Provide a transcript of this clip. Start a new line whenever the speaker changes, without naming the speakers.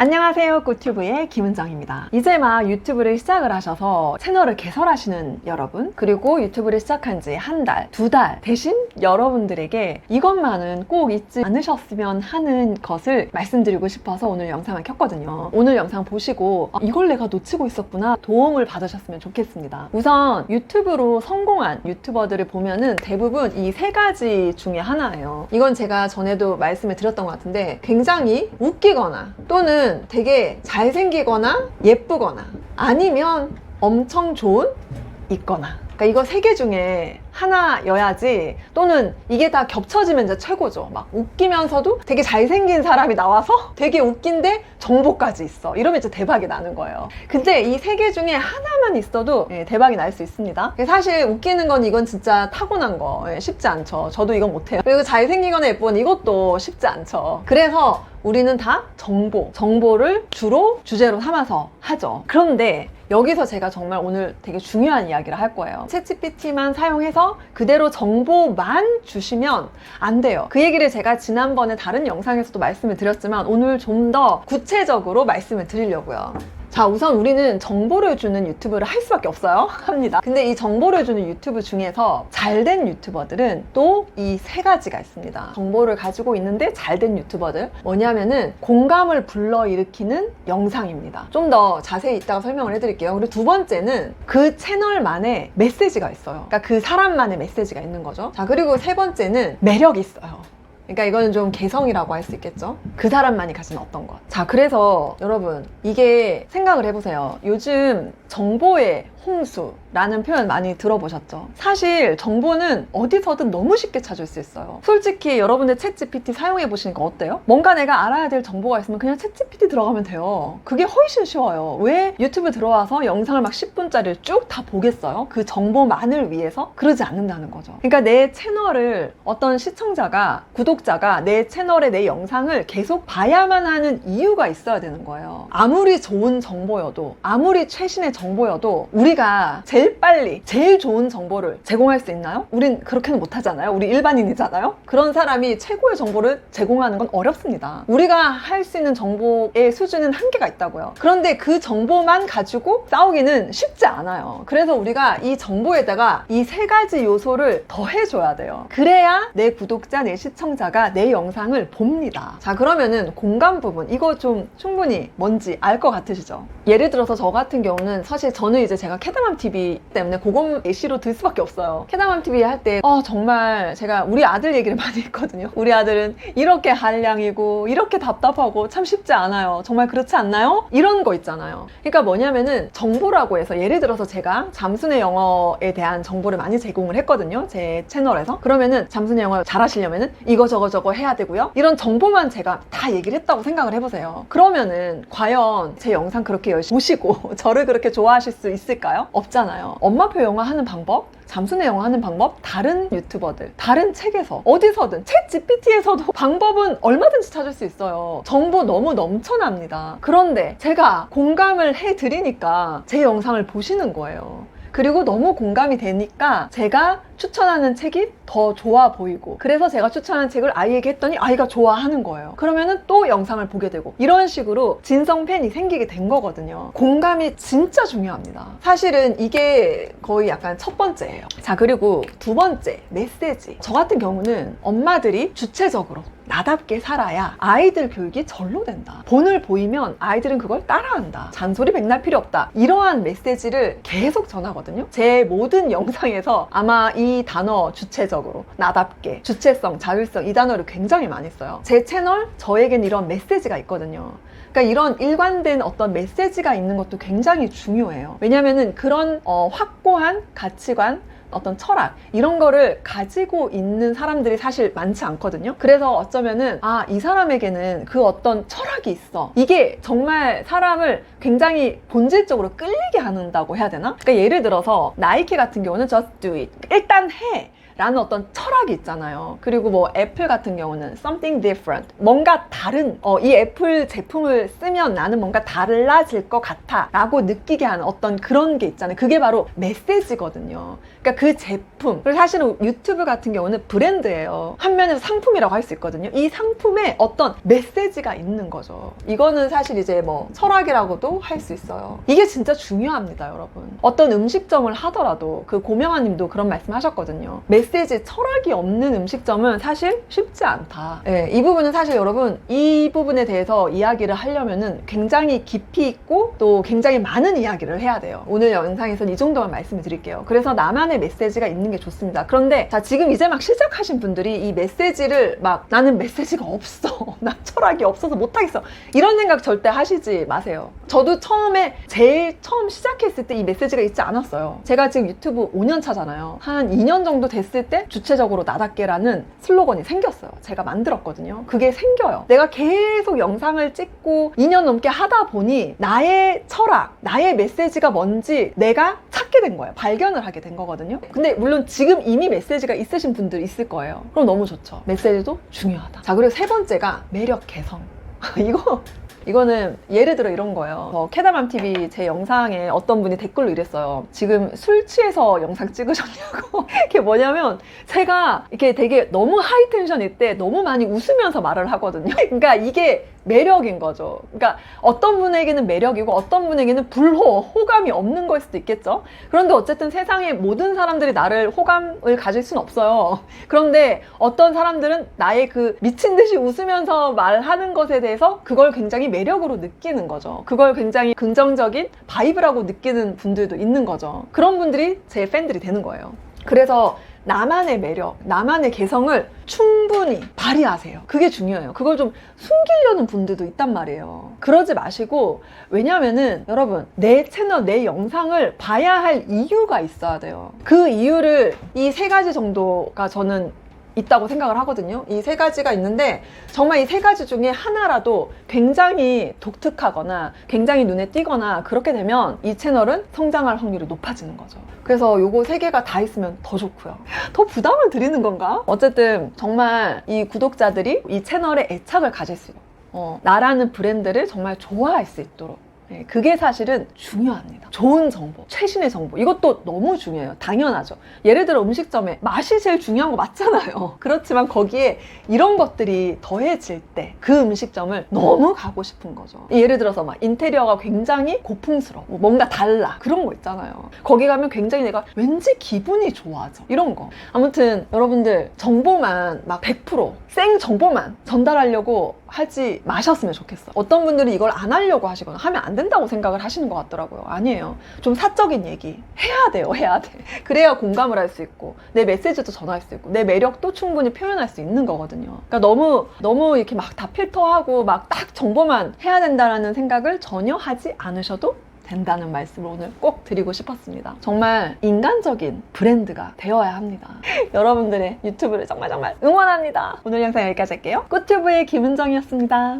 안녕하세요, 꿀튜브의 김은정입니다. 이제 막 유튜브를 시작을 하셔서 채널을 개설하시는 여러분, 그리고 유튜브를 시작한 지 한 달, 두 달 대신 여러분들에게 이것만은 꼭 잊지 않으셨으면 하는 것을 말씀드리고 싶어서 오늘 영상을 켰거든요. 오늘 영상 보시고 이걸 내가 놓치고 있었구나, 도움을 받으셨으면 좋겠습니다. 우선 유튜브로 성공한 유튜버들을 보면은 대부분 이 세 가지 중에 하나예요. 이건 제가 전에도 말씀을 드렸던 것 같은데, 굉장히 웃기거나 또는 되게 잘생기거나 예쁘거나 아니면 엄청 좋은 있거나, 그러니까 이거 세 개 중에 하나여야지, 또는 이게 다 겹쳐지면 이제 최고죠. 막 웃기면서도 되게 잘생긴 사람이 나와서 되게 웃긴데 정보까지 있어, 이러면 이제 대박이 나는 거예요. 근데 이 세 개 중에 하나만 있어도 대박이 날 수 있습니다. 사실 웃기는 건 이건 진짜 타고난 거, 쉽지 않죠. 저도 이건 못해요. 그리고 잘생기거나 예쁜 이것도 쉽지 않죠. 그래서 우리는 다 정보를 주로 주제로 삼아서 하죠. 그런데 여기서 제가 정말 오늘 되게 중요한 이야기를 할 거예요. 챗GPT만 사용해서 그대로 정보만 주시면 안 돼요. 그 얘기를 제가 지난번에 다른 영상에서도 말씀을 드렸지만 오늘 좀 더 구체적으로 말씀을 드리려고요. 자, 우선 우리는 정보를 주는 유튜브를 할 수밖에 없어요. 합니다. 근데 이 정보를 주는 유튜브 중에서 잘된 유튜버들은 또 이 세 가지가 있습니다. 정보를 가지고 있는데 잘된 유튜버들, 뭐냐면은 공감을 불러일으키는 영상입니다. 좀 더 자세히 이따가 설명을 해드릴게요. 그리고 두 번째는 그 채널만의 메시지가 있어요. 그러니까 그 사람만의 메시지가 있는 거죠. 자, 그리고 세 번째는 매력이 있어요. 그러니까 이거는 좀 개성이라고 할 수 있겠죠. 그 사람만이 가진 어떤 것. 자, 그래서 여러분, 이게 생각을 해보세요. 요즘 정보의 홍수라는 표현 많이 들어보셨죠? 사실 정보는 어디서든 너무 쉽게 찾을 수 있어요. 솔직히 여러분들 챗GPT 사용해 보시니까 어때요? 뭔가 내가 알아야 될 정보가 있으면 그냥 챗GPT 들어가면 돼요. 그게 훨씬 쉬워요. 왜 유튜브 들어와서 영상을 막 10분짜리를 쭉 다 보겠어요? 그 정보만을 위해서? 그러지 않는다는 거죠. 그러니까 내 채널을 어떤 시청자가, 구독자가 내 채널에 내 영상을 계속 봐야만 하는 이유가 있어야 되는 거예요. 아무리 좋은 정보여도, 아무리 최신의 정보여도 우리가 제일 빨리 제일 좋은 정보를 제공할 수 있나요? 우린 그렇게는 못하잖아요. 우리 일반인이잖아요. 그런 사람이 최고의 정보를 제공하는 건 어렵습니다. 우리가 할 수 있는 정보의 수준은 한계가 있다고요. 그런데 그 정보만 가지고 싸우기는 쉽지 않아요. 그래서 우리가 이 정보에다가 이 세 가지 요소를 더해줘야 돼요. 그래야 내 구독자, 내 시청자가 내 영상을 봅니다. 자, 그러면은 공감 부분, 이거 좀 충분히 뭔지 알 것 같으시죠? 예를 들어서 저 같은 경우는 사실 저는 이제 제가 캐다맘TV 때문에 그건 예시로 들 수밖에 없어요. 캐다맘TV 할 때 정말 제가 우리 아들 얘기를 많이 했거든요. 우리 아들은 이렇게 한량이고 이렇게 답답하고 참 쉽지 않아요. 정말 그렇지 않나요? 이런 거 있잖아요. 그러니까 뭐냐면은 정보라고 해서, 예를 들어서 제가 잠수의 영어에 대한 정보를 많이 제공을 했거든요. 제 채널에서. 그러면은 잠수의 영어 잘하시려면은 이거 저거 해야 되고요. 이런 정보만 제가 다 얘기를 했다고 생각을 해보세요. 그러면은 과연 제 영상 그렇게 열심히 보시고 저를 그렇게 좋아하실 수 있을까요? 없잖아요. 엄마표 영어 하는 방법, 잠수의 영어 하는 방법, 다른 유튜버들, 다른 책에서, 어디서든, 챗GPT에서도 방법은 얼마든지 찾을 수 있어요. 정보 너무 넘쳐납니다. 그런데 제가 공감을 해드리니까 제 영상을 보시는 거예요. 그리고 너무 공감이 되니까 제가 추천하는 책이 더 좋아 보이고, 그래서 제가 추천하는 책을 아이에게 했더니 아이가 좋아하는 거예요. 그러면은 또 영상을 보게 되고, 이런 식으로 진성 팬이 생기게 된 거거든요. 공감이 진짜 중요합니다. 사실은 이게 거의 약간 첫 번째예요. 자, 그리고 두 번째, 메시지. 저 같은 경우는 엄마들이 주체적으로 나답게 살아야 아이들 교육이 절로 된다. 본을 보이면 아이들은 그걸 따라한다. 잔소리 백날 필요 없다. 이러한 메시지를 계속 전하거든요. 제 모든 영상에서 아마 이 단어, 주체적으로, 나답게, 주체성, 자율성, 이 단어를 굉장히 많이 써요. 제 채널, 저에겐 이런 메시지가 있거든요. 그러니까 이런 일관된 어떤 메시지가 있는 것도 굉장히 중요해요. 왜냐면은 그런 확고한 가치관, 어떤 철학, 이런 거를 가지고 있는 사람들이 사실 많지 않거든요. 그래서 어쩌면은 이 사람에게는 그 어떤 철학이 있어, 이게 정말 사람을 굉장히 본질적으로 끌리게 한다고 해야 되나? 그러니까 예를 들어서 나이키 같은 경우는 just do it, 일단 해 라는 어떤 철학이 있잖아요. 그리고 뭐 애플 같은 경우는 something different, 뭔가 다른, 이 애플 제품을 쓰면 나는 뭔가 달라질 것 같아 라고 느끼게 하는 어떤 그런 게 있잖아요. 그게 바로 메시지거든요. 그러니까 그 제품, 그리고 사실은 유튜브 같은 경우는 브랜드예요. 한 면에서 상품이라고 할 수 있거든요. 이 상품에 어떤 메시지가 있는 거죠. 이거는 사실 이제 뭐 철학이라고도 할 수 있어요. 이게 진짜 중요합니다, 여러분. 어떤 음식점을 하더라도 그 고명아 님도 그런 말씀 하셨거든요. 메시지, 철학이 없는 음식점은 사실 쉽지 않다. 네, 이 부분은 사실 여러분, 이 부분에 대해서 이야기를 하려면은 굉장히 깊이 있고 또 굉장히 많은 이야기를 해야 돼요. 오늘 영상에서는 이 정도만 말씀을 드릴게요. 그래서 나만의 메시지가 있는 게 좋습니다. 그런데 자, 지금 이제 막 시작하신 분들이 이 메시지를 막 나는 메시지가 없어, 나 철학이 없어서 못하겠어, 이런 생각 절대 하시지 마세요. 저도 처음에 제일 처음 시작했을 때 이 메시지가 있지 않았어요. 제가 지금 유튜브 5년 차잖아요. 한 2년 정도 됐을 때 주체적으로 나답게라는 슬로건이 생겼어요. 제가 만들었거든요. 그게 생겨요. 내가 계속 영상을 찍고 2년 넘게 하다 보니 나의 철학, 나의 메시지가 뭔지 내가 찾게 된 거예요. 발견을 하게 된 거거든요. 근데 물론 지금 이미 메시지가 있으신 분들 있을 거예요. 그럼 너무 좋죠. 메시지도 중요하다. 자, 그리고 세 번째가 매력 개성. 이거는 예를 들어 이런 거예요. 캐다맘TV 제 영상에 어떤 분이 댓글로 이랬어요. 지금 술 취해서 영상 찍으셨냐고. 이게 뭐냐면 제가 이렇게 되게 너무 하이텐션일 때 너무 많이 웃으면서 말을 하거든요. 그러니까 이게 매력인 거죠. 그러니까 어떤 분에게는 매력이고 어떤 분에게는 호감이 없는 걸 수도 있겠죠. 그런데 어쨌든 세상의 모든 사람들이 나를 호감을 가질 수는 없어요. 그런데 어떤 사람들은 나의 그 미친 듯이 웃으면서 말하는 것에 대해서 그걸 굉장히 매력으로 느끼는 거죠. 그걸 굉장히 긍정적인 바이브라고 느끼는 분들도 있는 거죠. 그런 분들이 제 팬들이 되는 거예요. 그래서 나만의 매력, 나만의 개성을 충분히 발휘하세요. 그게 중요해요. 그걸 좀 숨기려는 분들도 있단 말이에요. 그러지 마시고, 왜냐면은 여러분, 내 채널, 내 영상을 봐야 할 이유가 있어야 돼요. 그 이유를 이 세 가지 정도가 저는 있다고 생각을 하거든요. 이 세 가지가 있는데 정말 이 세 가지 중에 하나라도 굉장히 독특하거나 굉장히 눈에 띄거나 그렇게 되면 이 채널은 성장할 확률이 높아지는 거죠. 그래서 요거 세 개가 다 있으면 더 좋고요. 더 부담을 드리는 건가? 어쨌든 정말 이 구독자들이 이 채널에 애착을 가질 수 있고 나라는 브랜드를 정말 좋아할 수 있도록, 그게 사실은 중요합니다. 좋은 정보, 최신의 정보, 이것도 너무 중요해요. 당연하죠. 예를 들어 음식점에 맛이 제일 중요한 거 맞잖아요. 그렇지만 거기에 이런 것들이 더해질 때 그 음식점을 너무 가고 싶은 거죠. 예를 들어서 막 인테리어가 굉장히 고풍스러워, 뭔가 달라, 그런 거 있잖아요. 거기 가면 굉장히 내가 왠지 기분이 좋아져, 이런 거. 아무튼 여러분들 정보만 막 100% 생 정보만 전달하려고 하지 마셨으면 좋겠어. 어떤 분들이 이걸 안 하려고 하시거나 하면 안 된다고 생각을 하시는 것 같더라고요. 아니에요. 좀 사적인 얘기 해야 돼요. 해야 돼. 그래야 공감을 할 수 있고 내 메시지도 전할 수 있고 내 매력도 충분히 표현할 수 있는 거거든요. 그러니까 너무 이렇게 막 다 필터하고 막 딱 정보만 해야 된다라는 생각을 전혀 하지 않으셔도 된다는 말씀을 오늘 꼭 드리고 싶었습니다. 정말 인간적인 브랜드가 되어야 합니다. 여러분들의 유튜브를 정말 응원합니다. 오늘 영상 여기까지 할게요. 꿀튜브의 김은정이었습니다.